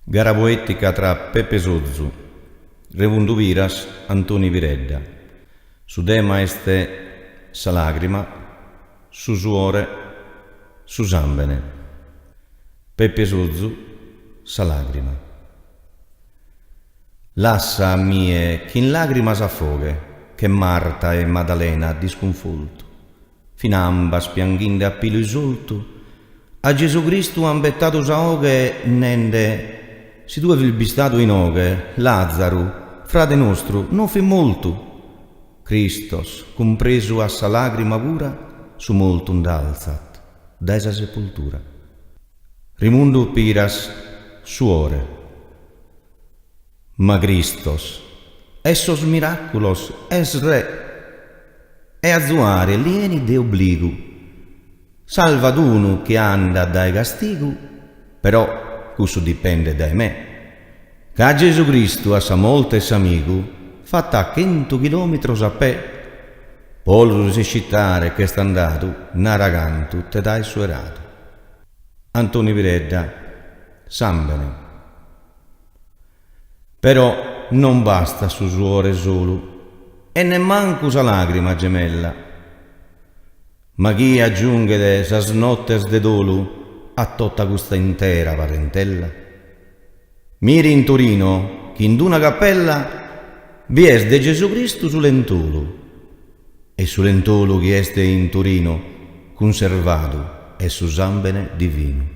Gara poetica tra Peppe Sozzu, Revundu Viras, Antoni Viredda. Su tema este sa lagrima, su suore, su sambene. Peppe Sozzu, sa lagrima. Lassa a mie che in lagrima s'affoghe, che Marta e Maddalena disconfolto, finamba spianghinde a pilo isolto, a Gesù Cristo han bettato saoghe nende, si due vilbistato in oghe, Lazzaru, frate nostro, non fi molto, Christos, compreso a sa lagrima pura, su molto d'alzat, da esa sepoltura. Rimundu piras, suore, ma Christos, essos miraculos, es re, e azuare lieni de obligu, salva d'uno che anda dai castigu, però questo dipende da me. Che a Gesù Cristo a sa molte s'amigu, fatta a 100 chilometri a pe, pollo si scittare che sta andato, naragantu te dai suerato. Antoni Viredda, sambene. Però non basta su suore solo, e nemmanco sa lagrima gemella, ma chi aggiunge de sa snottes de dolu a tutta questa intera parentella? Miri in Torino, che in una cappella vi es de Gesù Cristo su lentolo, e su lentolo che este in Torino conservato è su sambene divino.